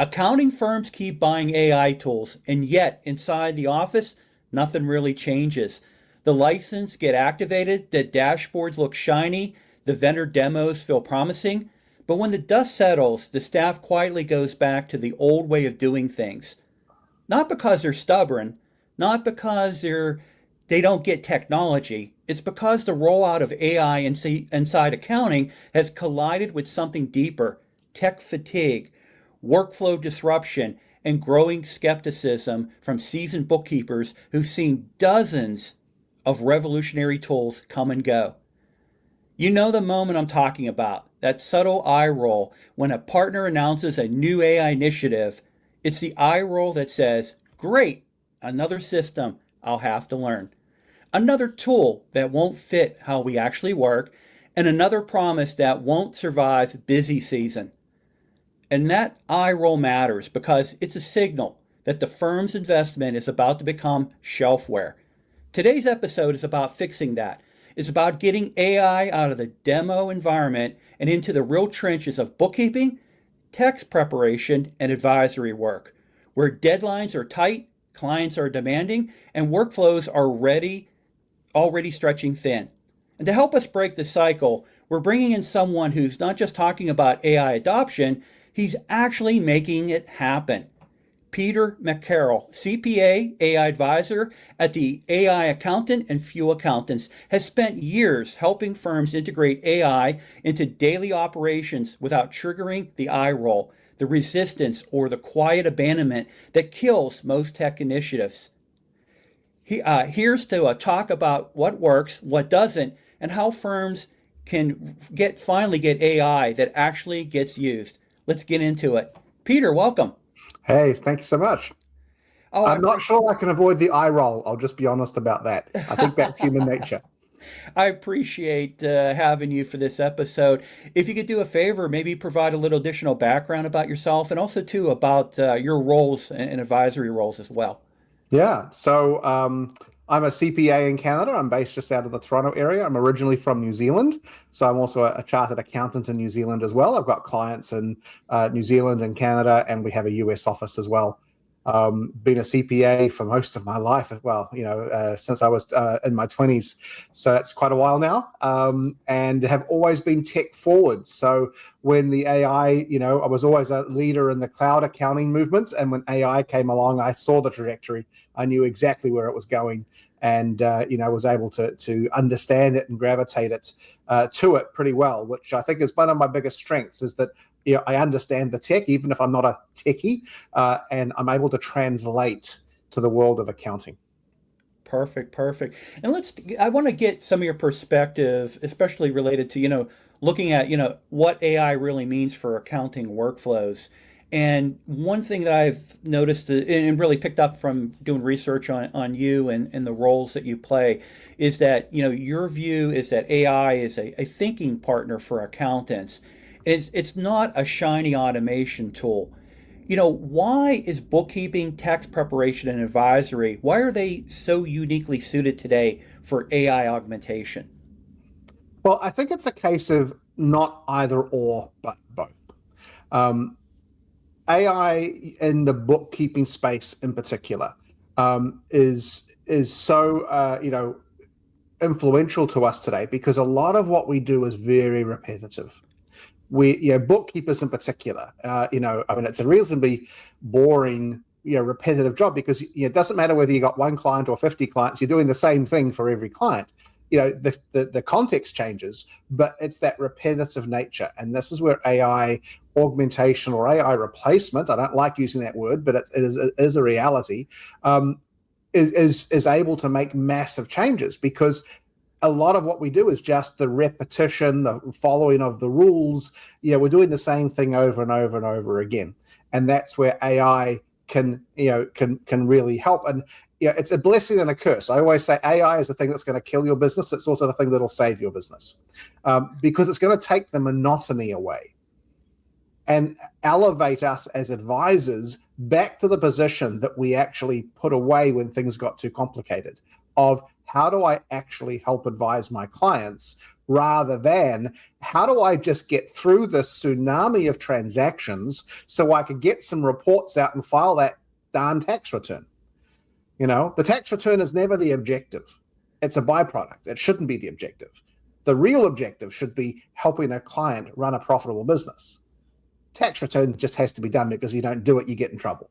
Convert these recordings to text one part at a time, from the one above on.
Accounting firms keep buying AI tools, and yet inside the office, nothing really changes. The license get activated, the dashboards look shiny, the vendor demos feel promising, but when the dust settles, the staff quietly goes back to the old way of doing things. Not because they're stubborn, not because they don't get technology. It's because the rollout of AI inside accounting has collided with something deeper: tech fatigue, workflow disruption, and growing skepticism from seasoned bookkeepers who've seen dozens of revolutionary tools come and go. You know the moment I'm talking about, that subtle eye roll when a partner announces a new AI initiative. It's the eye roll that says, great, another system I'll have to learn, another tool that won't fit how we actually work, and another promise that won't survive busy season. And that eye roll matters because it's a signal that the firm's investment is about to become shelfware. Today's episode is about fixing that. It's about getting AI out of the demo environment and into the real trenches of bookkeeping, tax preparation, and advisory work, where deadlines are tight, clients are demanding, and workflows are already stretching thin. And to help us break the cycle, we're bringing in someone who's not just talking about AI adoption, he's actually making it happen. Peter McCarroll, CPA, AI advisor at the AI Accountant and Few Accountants, has spent years helping firms integrate AI into daily operations without triggering the eye roll, the resistance, or the quiet abandonment that kills most tech initiatives. Here's to talk about what works, what doesn't, and how firms can finally get AI that actually gets used. Let's get into it. Peter, welcome. Hey, thank you so much. Oh, I'm not sure I can avoid the eye roll. I'll just be honest about that. I think that's human nature. I appreciate having you for this episode. If you could do a favor, maybe provide a little additional background about yourself and also too about your roles and advisory roles as well. Yeah. I'm a CPA in Canada. I'm based just out of the Toronto area. I'm originally from New Zealand. So I'm also a chartered accountant in New Zealand as well. I've got clients in New Zealand and Canada, and we have a US office as well. Been a CPA for most of my life, well, since I was in my 20s. So that's quite a while now, and have always been tech forward. So when the AI, I was always a leader in the cloud accounting movement. And when AI came along, I saw the trajectory. I knew exactly where it was going, and was able to understand it and gravitate it to it pretty well, which I think is one of my biggest strengths, is that I understand the tech, even if I'm not a techie, and I'm able to translate to the world of accounting. Perfect, perfect. And I want to get some of your perspective, especially related to, looking at, what AI really means for accounting workflows. And one thing that I've noticed and really picked up from doing research on you and the roles that you play is that, your view is that AI is a thinking partner for accountants. It's not a shiny automation tool. Why is bookkeeping, tax preparation, and advisory, why are they so uniquely suited today for AI augmentation? Well, I think it's a case of not either or, but both. Um, AI in the bookkeeping space in particular is so influential to us today because a lot of what we do is very repetitive. Bookkeepers in particular, it's a reasonably boring, repetitive job because it doesn't matter whether you got one client or 50 clients, you're doing the same thing for every client. The context changes, but it's that repetitive nature. And this is where AI augmentation or AI replacement, I don't like using that word, but it is a reality, is able to make massive changes because a lot of what we do is just the repetition, the following of the rules. We're doing the same thing over and over and over again. And that's where AI can really help. And it's a blessing and a curse. I always say AI is the thing that's going to kill your business. It's also the thing that'll save your business because it's going to take the monotony away and elevate us as advisors back to the position that we actually put away when things got too complicated of how do I actually help advise my clients rather than how do I just get through this tsunami of transactions so I could get some reports out and file that darn tax return. The tax return is never the objective. It's a byproduct. It shouldn't be the objective. The real objective should be helping a client run a profitable business. Tax return just has to be done because if you don't do it, you get in trouble.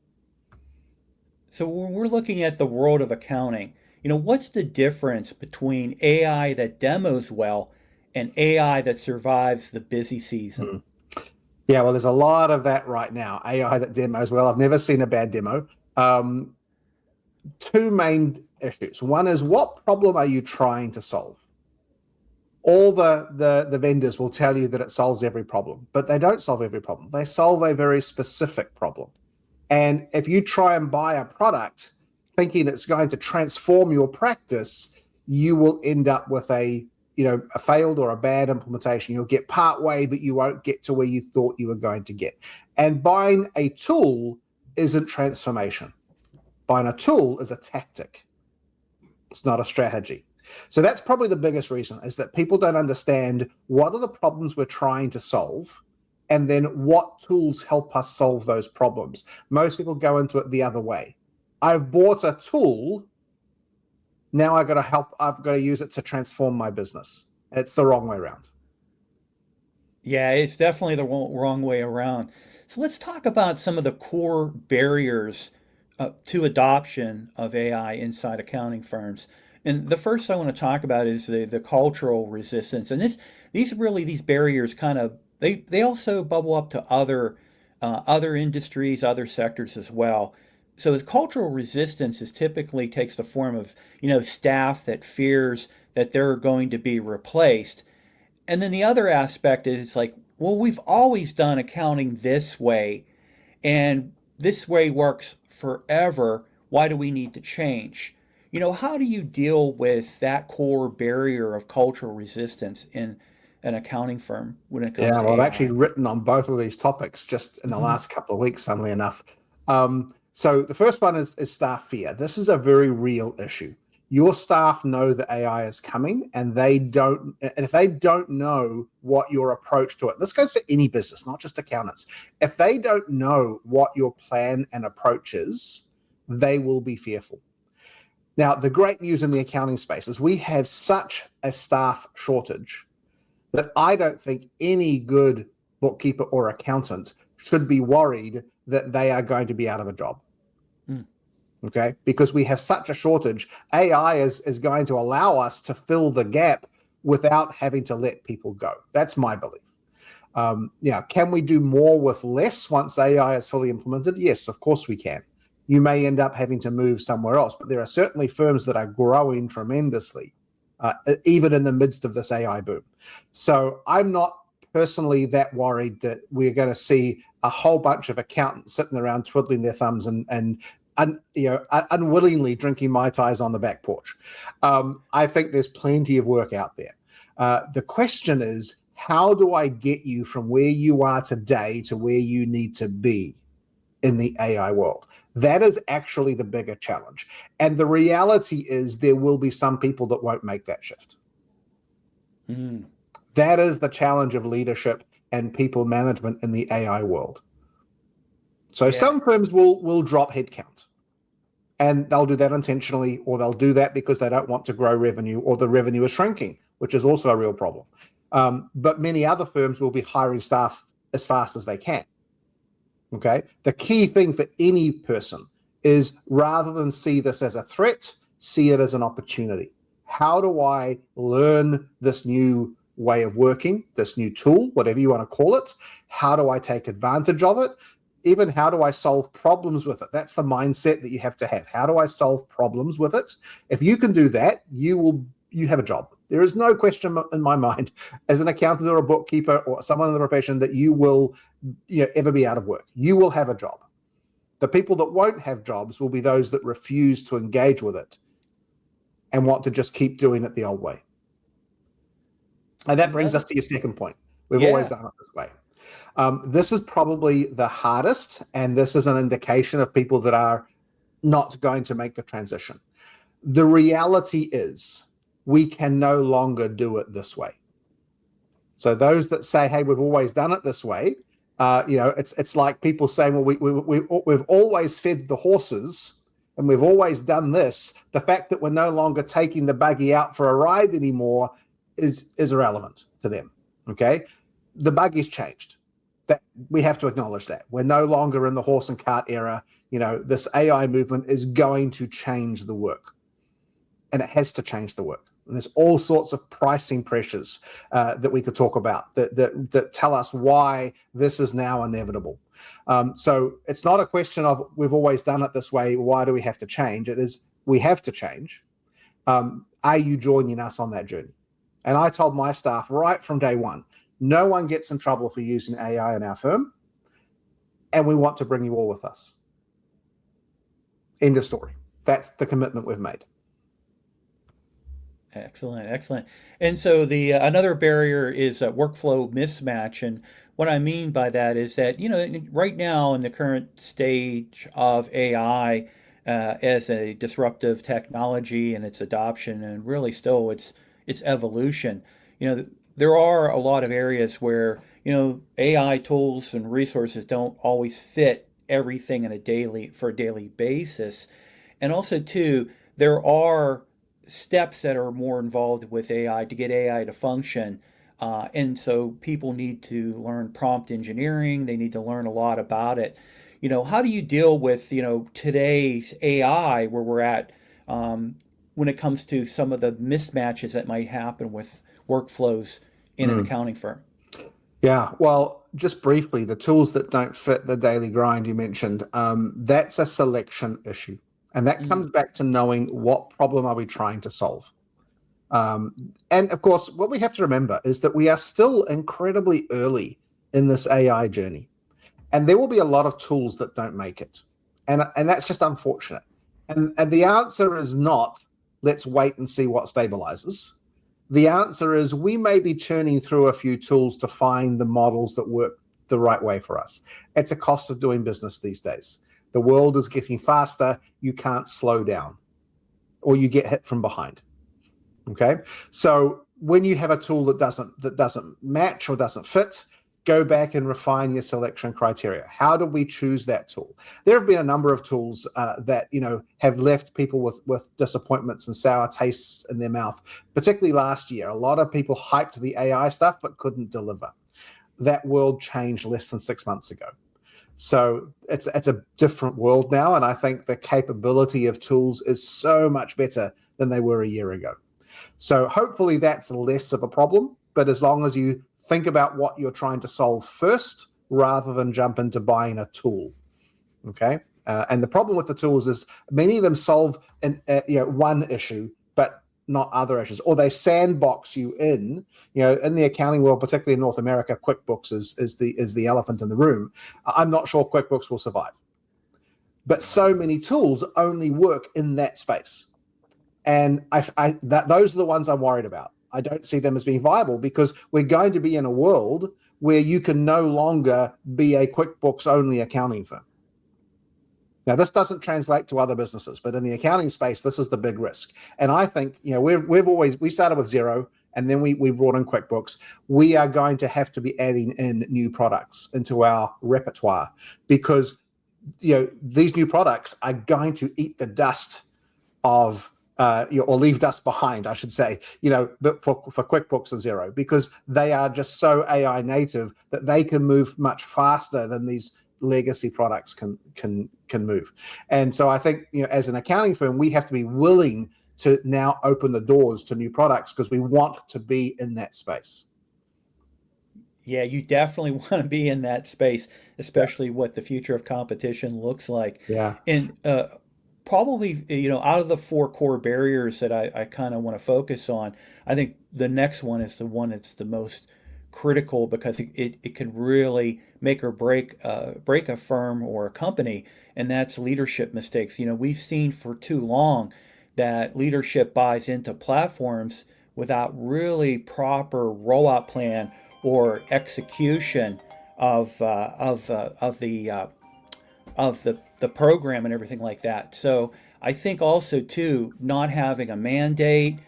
So when we're looking at the world of accounting, what's the difference between AI that demos well and AI that survives the busy season? Hmm. Yeah, well, there's a lot of that right now. AI that demos well. I've never seen a bad demo. Two main issues. One is, what problem are you trying to solve? All the vendors will tell you that it solves every problem, but they don't solve every problem. They solve a very specific problem. And if you try and buy a product thinking it's going to transform your practice, you will end up with a failed or a bad implementation. You'll get part way, but you won't get to where you thought you were going to get. And buying a tool isn't transformation. Buying a tool is a tactic. It's not a strategy. So that's probably the biggest reason, is that people don't understand what are the problems we're trying to solve, and then what tools help us solve those problems. Most people go into it the other way. I've bought a tool, now I've got to use it to transform my business. It's the wrong way around. Yeah, it's definitely the wrong way around. So let's talk about some of the core barriers to adoption of AI inside accounting firms. And the first I want to talk about is the cultural resistance. And these barriers kind of they also bubble up to other industries, other sectors as well. So the cultural resistance typically takes the form of staff that fears that they're going to be replaced. And then the other aspect is like, well, we've always done accounting this way, and this way works forever. Why do we need to change? How do you deal with that core barrier of cultural resistance in an accounting firm when it comes Yeah, to well, I've actually AI? written on both of these topics just in the Hmm. last couple of weeks, funnily enough. So the first one is staff fear. This is a very real issue. Your staff know that AI is coming, and if they don't know what your approach to it, this goes for any business, not just accountants. If they don't know what your plan and approach is, they will be fearful. Now, the great news in the accounting space is we have such a staff shortage that I don't think any good bookkeeper or accountant should be worried that they are going to be out of a job. Mm. Okay, because we have such a shortage. AI is going to allow us to fill the gap without having to let people go. That's my belief. Can we do more with less once AI is fully implemented? Yes, of course we can. You may end up having to move somewhere else, but there are certainly firms that are growing tremendously, even in the midst of this AI boom. So I'm not personally that worried that we're going to see a whole bunch of accountants sitting around twiddling their thumbs and unwillingly drinking Mai Tais on the back porch. I think there's plenty of work out there. The question is, how do I get you from where you are today to where you need to be in the AI world? That is actually the bigger challenge. And the reality is there will be some people that won't make that shift. Mm. That is the challenge of leadership and people management in the AI world. So Yeah. some firms will drop headcount, and they'll do that intentionally, or they'll do that because they don't want to grow revenue, or the revenue is shrinking, which is also a real problem. But many other firms will be hiring staff as fast as they can. Okay. The key thing for any person is, rather than see this as a threat, see it as an opportunity. How do I learn this new way of working, this new tool, whatever you want to call it? How do I take advantage of it? Even how do I solve problems with it? That's the mindset that you have to have. How do I solve problems with it? If you can do that, you have a job. There is no question in my mind, as an accountant or a bookkeeper or someone in the profession, that you will ever be out of work. You will have a job. The people that won't have jobs will be those that refuse to engage with it and want to just keep doing it the old way. And that brings Another, us to your second point. We've always yeah. done it this way. This is probably the hardest, and this is an indication of people that are not going to make the transition. The reality is we can no longer do it this way. So those that say, "Hey, we've always done it this way," it's like people saying, "Well, we've always fed the horses and we've always done this." The fact that we're no longer taking the buggy out for a ride anymore is irrelevant to them. Okay, the buggy's changed. That we have to acknowledge that we're no longer in the horse and cart era. This AI movement is going to change the work, and it has to change the work. And there's all sorts of pricing pressures that we could talk about that tell us why this is now inevitable. So it's not a question of we've always done it this way, why do we have to change? It is we have to change. Are you joining us on that journey? And I told my staff right from day one, no one gets in trouble for using AI in our firm, and we want to bring you all with us. End of story. That's the commitment we've made. Excellent, excellent. And so the another barrier is workflow mismatch. And what I mean by that is that, right now in the current stage of AI as a disruptive technology and its adoption, and really still its evolution, there are a lot of areas where, AI tools and resources don't always fit everything in a daily basis. And also, too, there are steps that are more involved with AI to get AI to function. And so people need to learn prompt engineering. They need to learn a lot about it. How do you deal with, today's AI where we're at when it comes to some of the mismatches that might happen with workflows in an accounting firm? Yeah, well, just briefly, the tools that don't fit the daily grind you mentioned, that's a selection issue. And that Mm, comes back to knowing what problem are we trying to solve. And of course, what we have to remember is that we are still incredibly early in this AI journey. And there will be a lot of tools that don't make it. And that's just unfortunate. And the answer is not, let's wait and see what stabilizes. The answer is we may be churning through a few tools to find the models that work the right way for us. It's a cost of doing business these days. The world is getting faster. You can't slow down or you get hit from behind. Okay. So when you have a tool that doesn't match or doesn't fit, go back and refine your selection criteria. How do we choose that tool? There have been a number of tools that have left people with disappointments and sour tastes in their mouth. Particularly last year, a lot of people hyped the AI stuff but couldn't deliver. That world changed less than 6 months ago. So it's a different world now, and I think the capability of tools is so much better than they were a year ago. So hopefully that's less of a problem, but as long as you think about what you're trying to solve first rather than jump into buying a tool. Okay. And the problem with the tools is many of them solve one issue, but not other issues, or they sandbox you in. In the accounting world, particularly in North America, QuickBooks is the elephant in the room. I'm not sure QuickBooks will survive, but so many tools only work in that space. And those are the ones I'm worried about. I don't see them as being viable because we're going to be in a world where you can no longer be a QuickBooks only accounting firm. Now, this doesn't translate to other businesses, but in the accounting space, this is the big risk. And I think we started with Xero, and then we brought in QuickBooks. We are going to have to be adding in new products into our repertoire because these new products are going to eat the dust of or leave dust behind, I should say, but for QuickBooks and Xero, because they are just so AI native that they can move much faster than these legacy products can move. And so I think, as an accounting firm, we have to be willing to now open the doors to new products because we want to be in that space. yeah, you definitely want to be in that space, especially what the future of competition looks like. Yeah. And probably, out of the four core barriers that I kind of want to focus on, I think the next one is the one that's the most critical because it can really make or break a firm or a company, and that's leadership mistakes. We've seen for too long that leadership buys into platforms without really proper rollout plan or execution of the program and everything like that. So I think also too not having a mandate,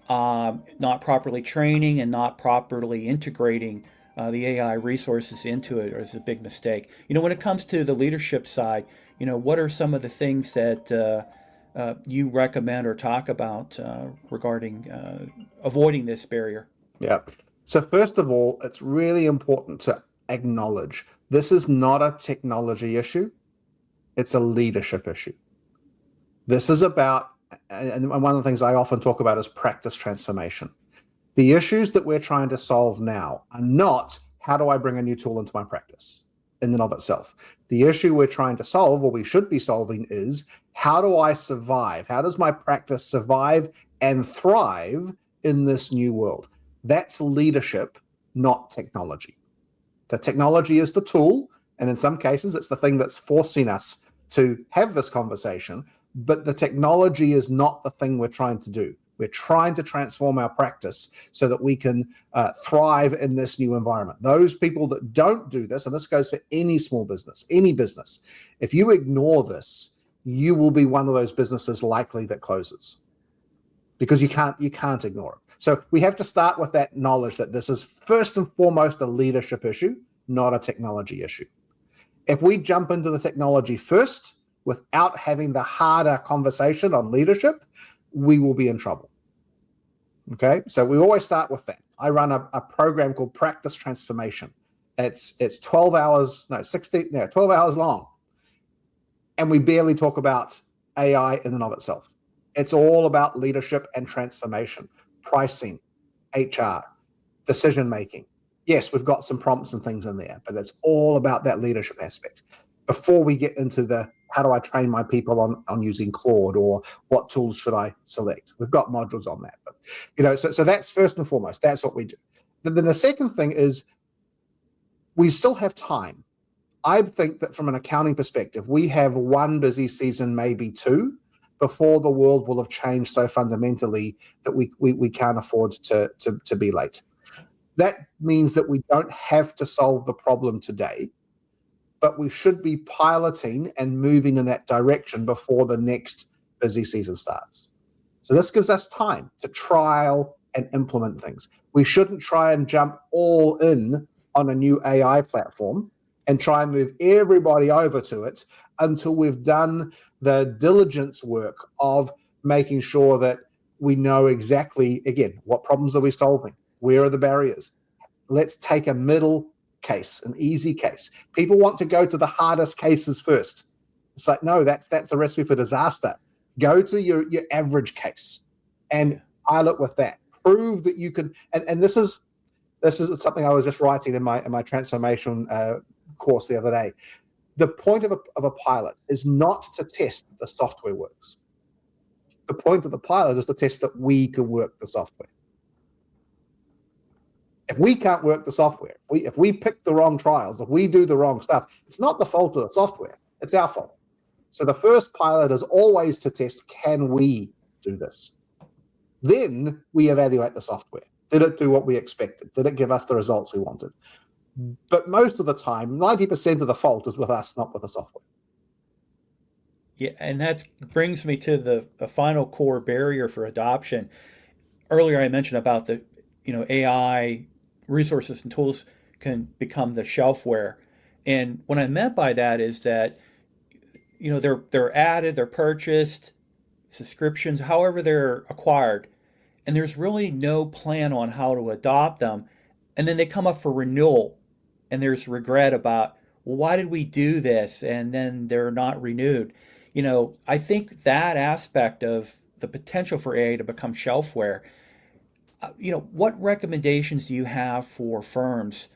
not properly training and not properly integrating the AI resources into it is a big mistake. When it comes to the leadership side, what are some of the things that you recommend or talk about regarding avoiding this barrier? Yeah. So first of all, it's really important to acknowledge this is not a technology issue. It's a leadership issue. This is about, and one of the things I often talk about is practice transformation. The issues that we're trying to solve now are not how do I bring a new tool into my practice in and of itself. The issue we're trying to solve, or we should be solving, is how do I survive? How does my practice survive and thrive in this new world? That's leadership, not technology. The technology is the tool, and in some cases, it's the thing that's forcing us to have this conversation, but the technology is not the thing we're trying to do. We're trying to transform our practice so that we can thrive in this new environment. Those people that don't do this, and this goes for any small business, any business, if you ignore this, you will be one of those businesses likely that closes because you can't ignore it. So we have to start with that knowledge that this is first and foremost a leadership issue, not a technology issue. If we jump into the technology first without having the harder conversation on leadership, we will be in trouble. Okay, so we always start with that. I run a program called Practice Transformation. It's 12 hours, no, 12 hours long. And we barely talk about AI in and of itself. It's all about leadership and transformation, pricing, HR, decision making. Yes, we've got some prompts and things in there, but it's all about that leadership aspect. Before we get into the how do I train my people on using Claude, or what tools should I select? We've got modules on that. But so that's first and foremost. That's what we do. Then the second thing is we still have time. I think that from an accounting perspective, we have one busy season, maybe two, before the world will have changed so fundamentally that we can't afford to be late. That means that we don't have to solve the problem today, but we should be piloting and moving in that direction before the next busy season starts. So this gives us time to trial and implement things. We shouldn't try and jump all in on a new AI platform and try and move everybody over to it until we've done the diligence work of making sure that we know exactly, again, what problems are we solving? Where are the barriers? Let's take a middle case, an easy case. People want to go to the hardest cases first. It's like, no, that's a recipe for disaster. Go to your average case and pilot with that. Prove that you can, and this is something I was just writing in my transformation course the other day. The point of a pilot is not to test that the software works. The point of the pilot is to test that we can work the software. If we can't work the software, if we pick the wrong trials, if we do the wrong stuff, it's not the fault of the software, it's our fault. So the first pilot is always to test, can we do this? Then we evaluate the software. Did it do what we expected? Did it give us the results we wanted? But most of the time, 90% of the fault is with us, not with the software. Yeah, and that brings me to the final core barrier for adoption. Earlier, I mentioned about the AI resources and tools can become the shelfware, and what I meant by that is that they're added, they're purchased, subscriptions, however they're acquired, and there's really no plan on how to adopt them, and then they come up for renewal, and there's regret about, well, why did we do this, and then they're not renewed. I think that aspect of the potential for AI to become shelfware, what recommendations do you have for firms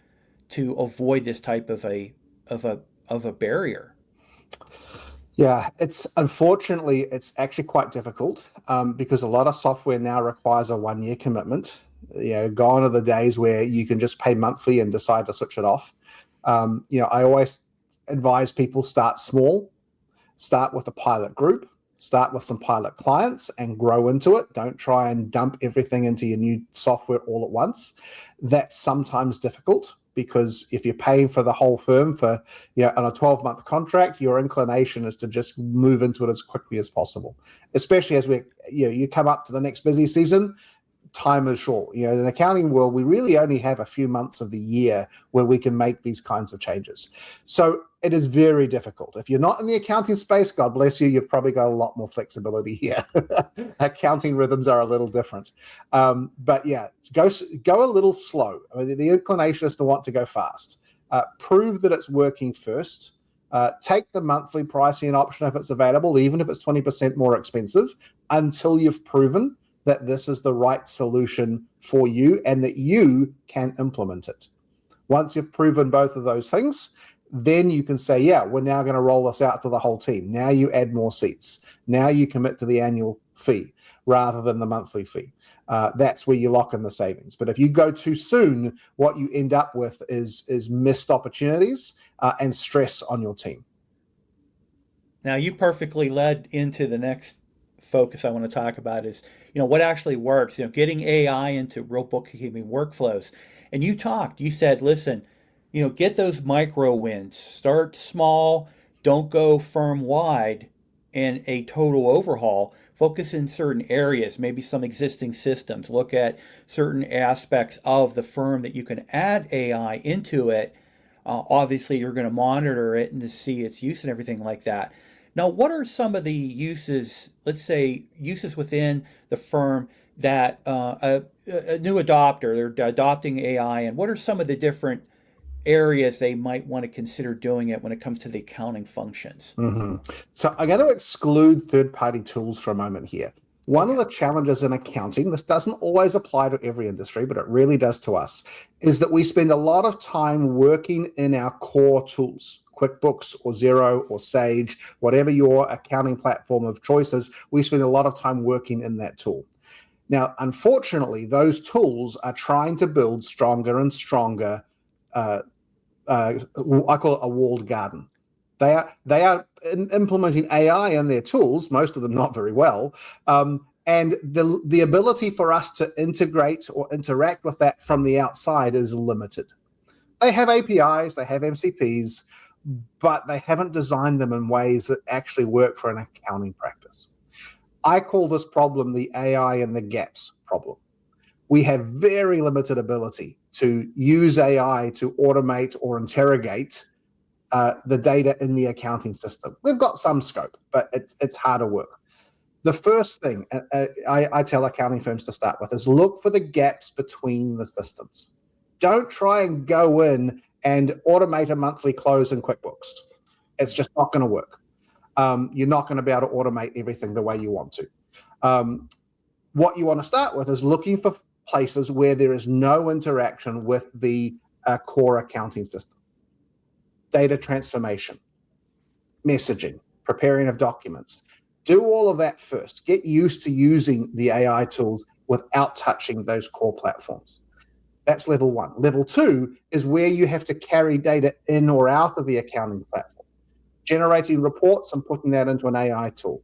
to avoid this type of a barrier? Yeah, unfortunately it's actually quite difficult because a lot of software now requires a 1-year commitment. Gone are the days where you can just pay monthly and decide to switch it off. I always advise people start small, start with a pilot group, start with some pilot clients and grow into it. Don't try and dump everything into your new software all at once. That's sometimes difficult because if you're paying for the whole firm on a 12-month contract, your inclination is to just move into it as quickly as possible, especially as you come up to the next busy season. time is short. In the accounting world, we really only have a few months of the year where we can make these kinds of changes. So it is very difficult. If you're not in the accounting space, God bless you, you've probably got a lot more flexibility here. Accounting rhythms are a little different. But yeah, go a little slow. I mean, the inclination is to want to go fast. Prove that it's working first. Take the monthly pricing option if it's available, even if it's 20% more expensive, until you've proven that this is the right solution for you and that you can implement it. Once you've proven both of those things, then you can say, yeah, we're now going to roll this out to the whole team. Now you add more seats. Now you commit to the annual fee rather than the monthly fee. That's where you lock in the savings. But if you go too soon, what you end up with is missed opportunities and stress on your team. Now, you perfectly led into the next focus I want to talk about is, what actually works, getting AI into real bookkeeping workflows. And you said, listen, get those micro wins, start small, don't go firm wide in a total overhaul. Focus in certain areas, maybe some existing systems. Look at certain aspects of the firm that you can add AI into it. Obviously, you're going to monitor it and to see its use and everything like that. Now, what are some of the uses, let's say, uses within the firm that a new adopter, they're adopting AI, and what are some of the different areas they might want to consider doing it when it comes to the accounting functions? Mm-hmm. So I'm going to exclude third-party tools for a moment here. One of the challenges in accounting, this doesn't always apply to every industry, but it really does to us, is that we spend a lot of time working in our core tools. QuickBooks or Xero or Sage, whatever your accounting platform of choice is, we spend a lot of time working in that tool. Now, unfortunately, those tools are trying to build stronger and stronger, I call it a walled garden. They are implementing AI in their tools, most of them not very well, and the ability for us to integrate or interact with that from the outside is limited. They have APIs, they have MCPs, but they haven't designed them in ways that actually work for an accounting practice. I call this problem the AI and the gaps problem. We have very limited ability to use AI to automate or interrogate the data in the accounting system. We've got some scope, but it's harder work. The first thing I tell accounting firms to start with is look for the gaps between the systems. Don't try and go in and automate a monthly close in QuickBooks. It's just not going to work. You're not going to be able to automate everything the way you want to. What you want to start with is looking for places where there is no interaction with the core accounting system. Data transformation, messaging, preparing of documents. Do all of that first. Get used to using the AI tools without touching those core platforms. That's level one. Level two is where you have to carry data in or out of the accounting platform, generating reports and putting that into an AI tool.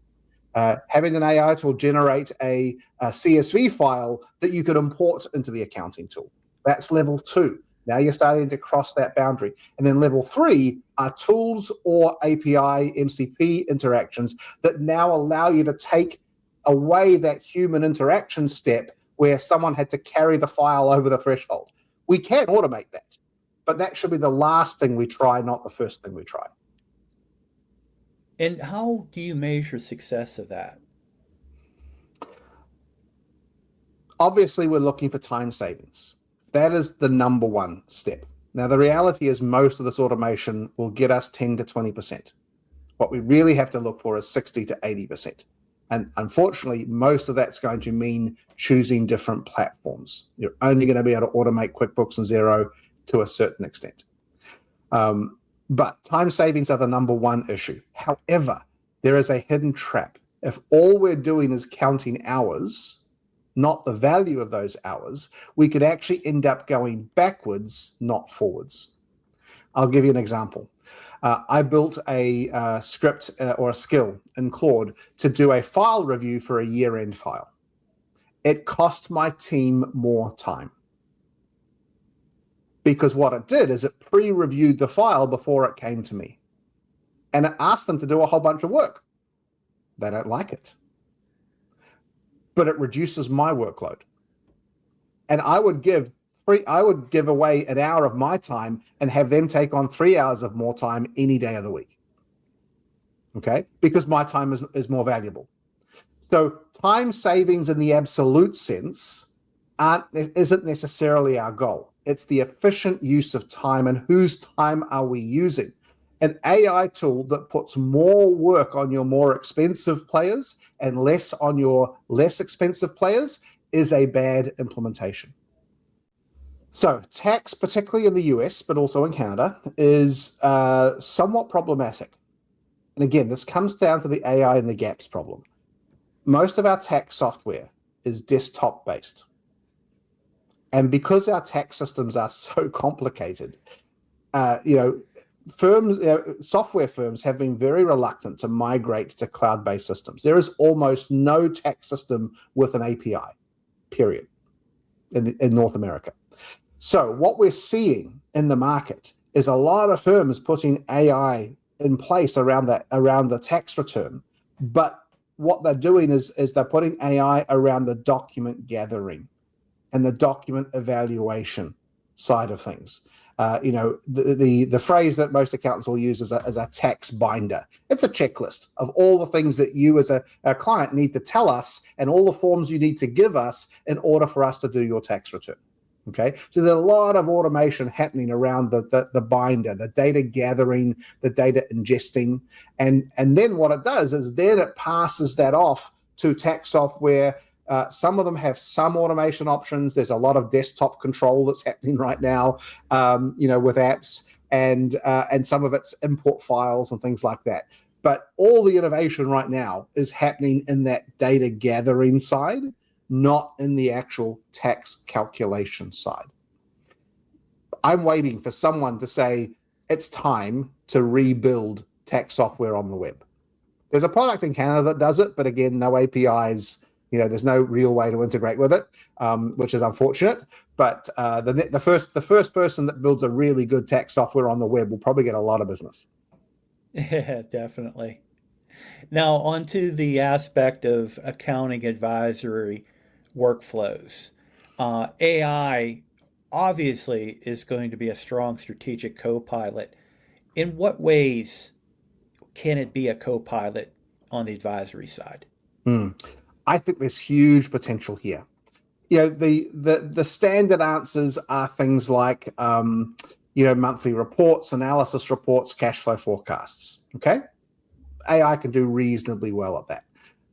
Having an AI tool generate a CSV file that you could import into the accounting tool. That's level two. Now you're starting to cross that boundary. And then level three are tools or API, MCP interactions that now allow you to take away that human interaction step where someone had to carry the file over the threshold. We can automate that, but that should be the last thing we try, not the first thing we try. And how do you measure success of that? Obviously, we're looking for time savings. That is the number one step. Now, the reality is most of this automation will get us 10 to 20%. What we really have to look for is 60 to 80%. And unfortunately, most of that's going to mean choosing different platforms. You're only going to be able to automate QuickBooks and Xero to a certain extent. But time savings are the number one issue. However, there is a hidden trap. If all we're doing is counting hours, not the value of those hours, we could actually end up going backwards, not forwards. I'll give you an example. I built a script or a skill in Claude to do a file review for a year-end file. It cost my team more time because what it did is it pre-reviewed the file before it came to me. And it asked them to do a whole bunch of work. They don't like it. But it reduces my workload. And I would give away an hour of my time and have them take on 3 hours of more time any day of the week. Okay, because my time is more valuable. So time savings in the absolute sense isn't necessarily our goal. It's the efficient use of time, and whose time are we using? An AI tool that puts more work on your more expensive players and less on your less expensive players is a bad implementation. So tax, particularly in the US, but also in Canada, is somewhat problematic. And again, this comes down to the AI and the gaps problem. Most of our tax software is desktop based. And because our tax systems are so complicated, software firms have been very reluctant to migrate to cloud-based systems. There is almost no tax system with an API, period, in North America. So what we're seeing in the market is a lot of firms putting AI in place around the tax return, but what they're doing is they're putting AI around the document gathering and the document evaluation side of things. The phrase that most accountants will use is a tax binder. It's a checklist of all the things that you as a client need to tell us and all the forms you need to give us in order for us to do your tax return. Okay, so there's a lot of automation happening around the binder, the data gathering, the data ingesting, and then what it does is then it passes that off to tax software. Some of them have some automation options. There's a lot of desktop control that's happening right now, with apps, and some of it's import files and things like that. But all the innovation right now is happening in that data gathering side, not in the actual tax calculation side. I'm waiting for someone to say it's time to rebuild tax software on the web. There's a product in Canada that does it, but again, no APIs. There's no real way to integrate with it, which is unfortunate. But the first person that builds a really good tax software on the web will probably get a lot of business. Yeah, definitely. Now, onto the aspect of accounting advisory workflows. AI obviously is going to be a strong strategic co-pilot. In what ways can it be a co-pilot on the advisory side? I think there's huge potential here. The standard answers are things like monthly reports, analysis reports, cash flow forecasts. Okay, AI can do reasonably well at that.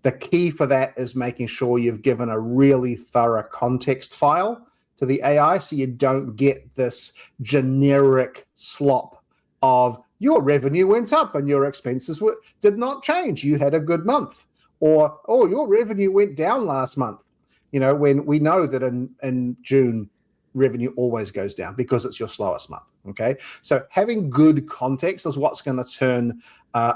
The key for that is making sure you've given a really thorough context file to the AI so you don't get this generic slop of your revenue went up and your expenses did not change. You had a good month. Or, oh, your revenue went down last month. When we know that in June, revenue always goes down because it's your slowest month. Okay, so having good context is what's going to turn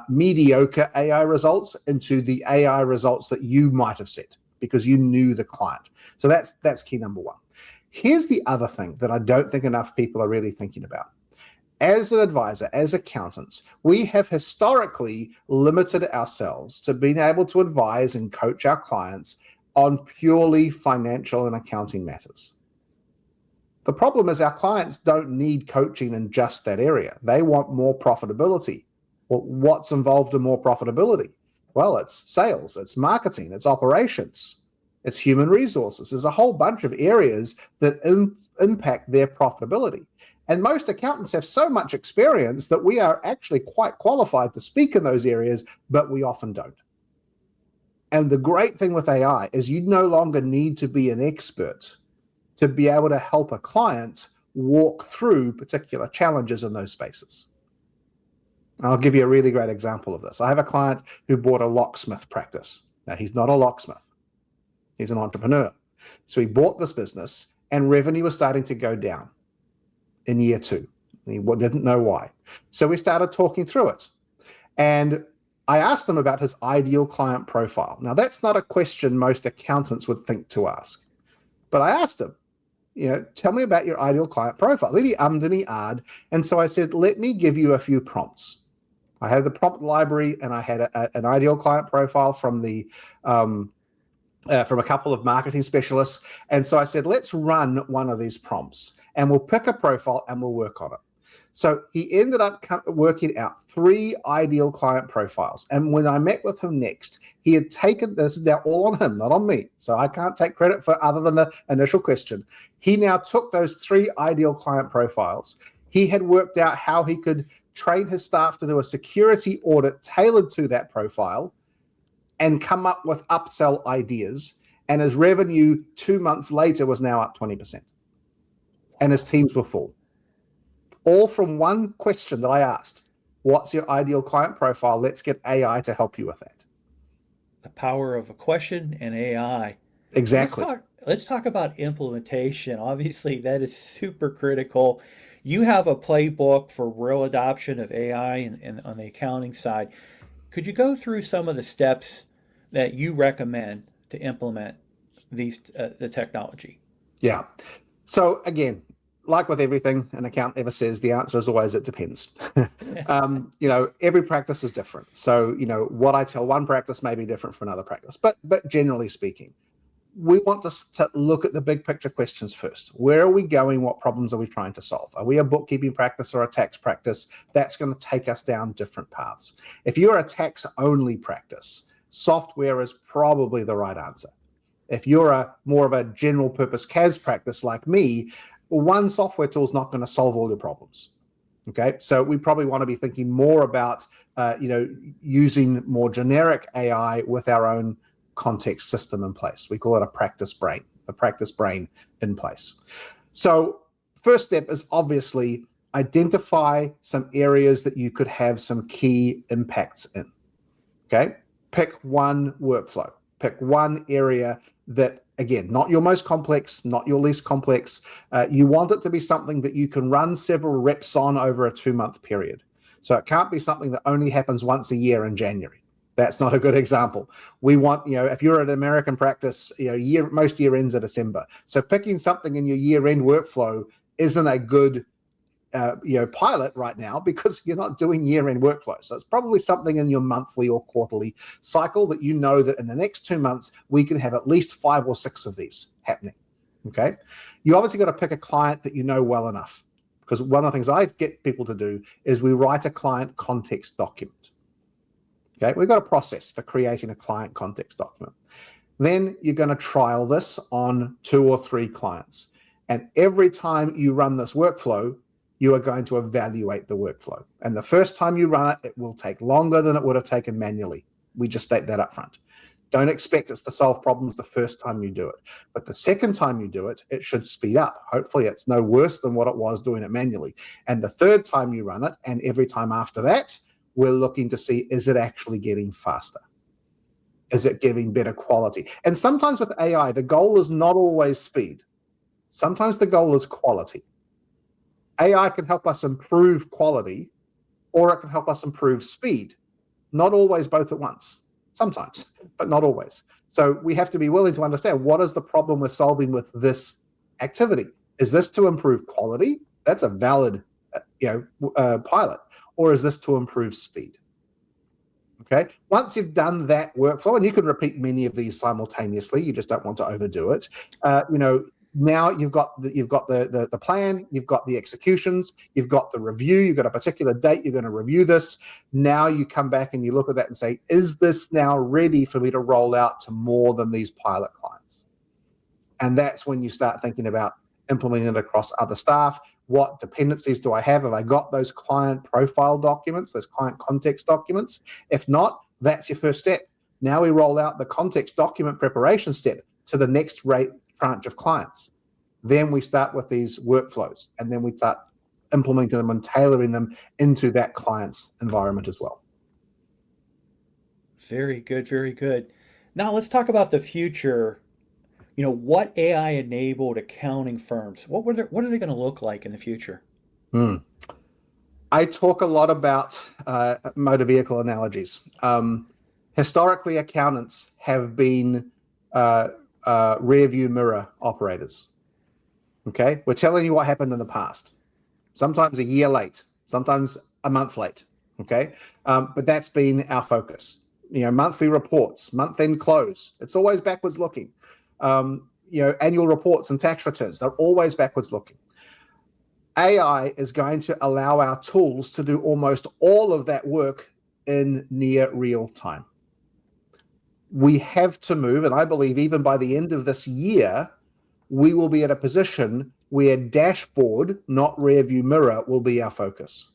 mediocre AI results into the AI results that you might have set because you knew the client. So that's key number one. Here's the other thing that I don't think enough people are really thinking about. As an advisor, as accountants, we have historically limited ourselves to being able to advise and coach our clients on purely financial and accounting matters. The problem is our clients don't need coaching in just that area. They want more profitability. Well, what's involved in more profitability? Well, it's sales, it's marketing, it's operations, it's human resources. There's a whole bunch of areas that impact their profitability. And most accountants have so much experience that we are actually quite qualified to speak in those areas, but we often don't. And the great thing with AI is you no longer need to be an expert to be able to help a client walk through particular challenges in those spaces. I'll give you a really great example of this. I have a client who bought a locksmith practice. Now, he's not a locksmith. He's an entrepreneur. So he bought this business and revenue was starting to go down in year 2. He didn't know why. So we started talking through it. And I asked him about his ideal client profile. Now, that's not a question most accountants would think to ask. But I asked him, tell me about your ideal client profile. Then he ummed and he ahed. And so I said, let me give you a few prompts. I had the prompt library and I had an ideal client profile from the from a couple of marketing specialists. And so I said, let's run one of these prompts and we'll pick a profile and we'll work on it. So he ended up working out 3 ideal client profiles. And when I met with him next, he had taken this, is now all on him, not on me. So I can't take credit for other than the initial question. He now took those 3 ideal client profiles. He had worked out how he could train his staff to do a security audit tailored to that profile and come up with upsell ideas. And his revenue 2 months later was now up 20%. And his teams were full. All from one question that I asked. What's your ideal client profile? Let's get AI to help you with that. The power of a question and AI. Exactly. Let's talk about implementation. Obviously, that is super critical. You have a playbook for real adoption of AI and on the accounting side. Could you go through some of the steps that you recommend to implement the technology? Yeah. So again, like with everything an accountant ever says, the answer is always it depends. Every practice is different. So, what I tell one practice may be different from another practice. But generally speaking, we want to look at the big picture questions first. Where are we going? What problems are we trying to solve? Are we a bookkeeping practice or a tax practice? That's going to take us down different paths. If you're a tax only practice, software is probably the right answer. If you're more of a general purpose CAS practice like me, one software tool is not going to solve all your problems. Okay, so we probably want to be thinking more about, using more generic AI with our own context system in place. We call it a practice brain in place. So first step is obviously identify some areas that you could have some key impacts in. Okay, pick one workflow, pick one area that, again, not your most complex, not your least complex. You want it to be something that you can run several reps on over a 2-month period. So it can't be something that only happens once a year in January. That's not a good example. We want, if you're an American practice, most year ends in December. So picking something in your year-end workflow isn't a good pilot right now because you're not doing year-end workflow. So it's probably something in your monthly or quarterly cycle that that in the next 2 months, we can have at least 5 or 6 of these happening. Okay. You obviously got to pick a client that you know well enough, because one of the things I get people to do is we write a client context document. Okay. We've got a process for creating a client context document. Then you're going to trial this on 2 or 3 clients. And every time you run this workflow, you are going to evaluate the workflow. And the first time you run it, it will take longer than it would have taken manually. We just state that up front. Don't expect it to solve problems the first time you do it. But the second time you do it, it should speed up. Hopefully it's no worse than what it was doing it manually. And the third time you run it, and every time after that, we're looking to see, is it actually getting faster? Is it giving better quality? And sometimes with AI, the goal is not always speed. Sometimes the goal is quality. AI can help us improve quality, or it can help us improve speed. Not always both at once. Sometimes, but not always. So we have to be willing to understand, what is the problem we're solving with this activity? Is this to improve quality? That's a valid pilot. Or is this to improve speed? Okay. Once you've done that workflow, and you can repeat many of these simultaneously, you just don't want to overdo it. Now you've got the plan, you've got the executions, you've got the review, you've got a particular date you're going to review this. Now you come back and you look at that and say, is this now ready for me to roll out to more than these pilot clients? And that's when you start thinking about implementing it across other staff. What dependencies do I have? Have I got those client profile documents, those client context documents? If not, that's your first step. Now we roll out the context document preparation step to the next tranche of clients. Then we start with these workflows, and then we start implementing them and tailoring them into that client's environment as well. Very good, very good. Now let's talk about the future. What AI-enabled accounting firms, what are they going to look like in the future? I talk a lot about motor vehicle analogies. Historically, accountants have been rear view mirror operators. Okay, we're telling you what happened in the past. Sometimes a year late, sometimes a month late. Okay, but that's been our focus. monthly reports, month-end close. It's always backwards looking. Annual reports and tax returns, they're always backwards looking. AI is going to allow our tools to do almost all of that work in near real time. We have to move, and I believe even by the end of this year, we will be at a position where dashboard, not rear view mirror, will be our focus.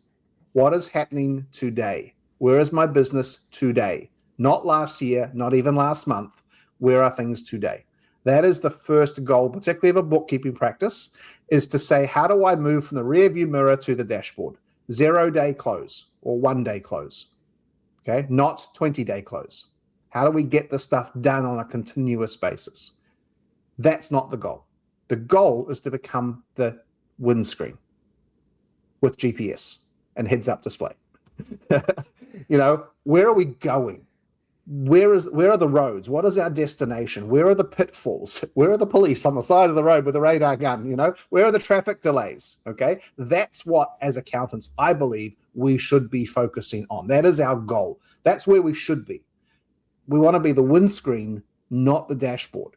What is happening today? Where is my business today? Not last year, not even last month. Where are things today? That is the first goal, particularly of a bookkeeping practice, is to say, how do I move from the rear view mirror to the dashboard? 0-day close or 1-day close, okay? Not 20-day close. How do we get the stuff done on a continuous basis? That's not the goal. The goal is to become the windscreen with GPS and heads-up display. Where are we going? Where are the roads? What is our destination? Where are the pitfalls? Where are the police on the side of the road with a radar gun? Where are the traffic delays? Okay, that's what, as accountants, I believe we should be focusing on. That is our goal. That's where we should be. We want to be the windscreen, not the dashboard,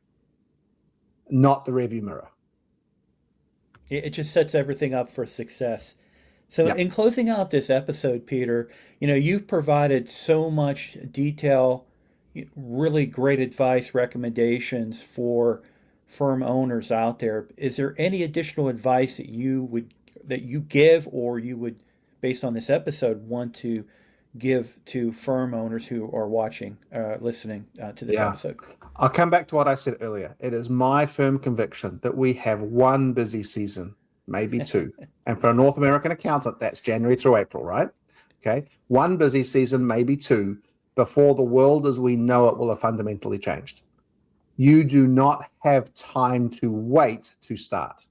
not the rearview mirror. It just sets everything up for success. So, Yep. in closing out this episode, Peter, you've provided so much detail, really great advice, recommendations for firm owners out there. Is there any additional advice that you give, or you would, based on this episode, want to give to firm owners who are watching, listening to this Yeah. episode? I'll come back to what I said earlier. It is my firm conviction that we have one busy season, maybe two. And for a North American accountant, that's January through April, right? Okay. One busy season, maybe two, before the world as we know it will have fundamentally changed. You do not have time to wait to start.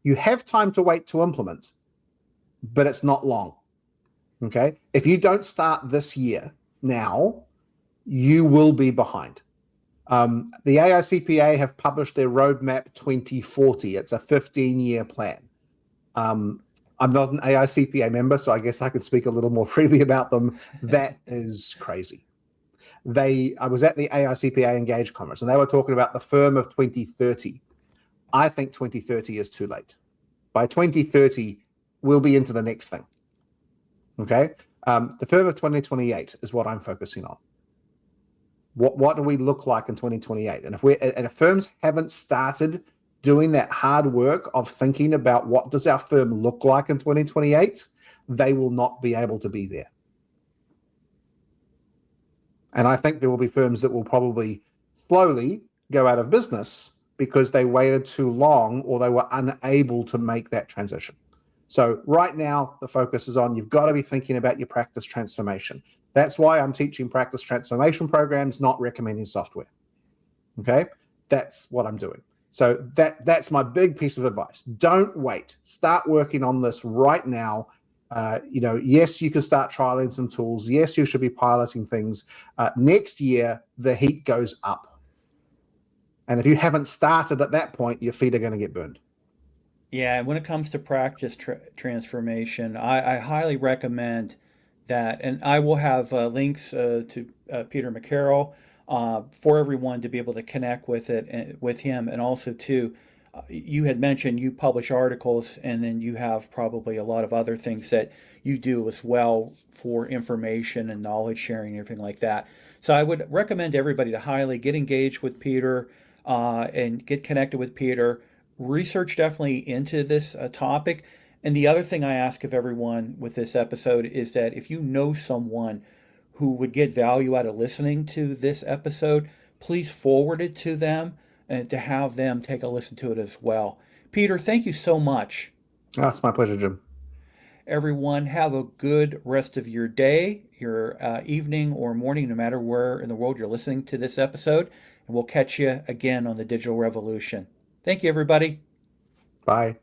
You have time to wait to implement, but it's not long. Okay. If you don't start this year now, you will be behind. The AICPA have published their Roadmap 2040. It's a 15-year plan. I'm not an AICPA member, so I guess I could speak a little more freely about them. That is crazy. I was at the AICPA Engage conference, and they were talking about the firm of 2030. I think 2030 is too late. By 2030, we'll be into the next thing. Okay? The firm of 2028 is what I'm focusing on. What do we look like in 2028? And if firms haven't started doing that hard work of thinking about what does our firm look like in 2028, they will not be able to be there. And I think there will be firms that will probably slowly go out of business because they waited too long or they were unable to make that transition. So right now, the focus is on you've got to be thinking about your practice transformation. That's why I'm teaching practice transformation programs, not recommending software. Okay? That's what I'm doing. So that's my big piece of advice. Don't wait. Start working on this right now. Yes, you can start trialing some tools. Yes, you should be piloting things. Next year, the heat goes up. And if you haven't started at that point, your feet are going to get burned. Yeah, and when it comes to practice transformation, I highly recommend that. And I will have links to Peter McCarroll for everyone to be able to connect with him. And also, too, you had mentioned you publish articles, and then you have probably a lot of other things that you do as well for information and knowledge sharing and everything like that. So I would recommend everybody to highly get engaged with Peter and get connected with Peter. Research definitely into this topic. And the other thing I ask of everyone with this episode is that if you know someone who would get value out of listening to this episode, please forward it to them and to have them take a listen to it as well. Peter, thank you so much. Oh, it's my pleasure, Jim. Everyone, have a good rest of your day, your evening, or morning, no matter where in the world you're listening to this episode. And we'll catch you again on the Digital Revolution. Thank you, everybody. Bye.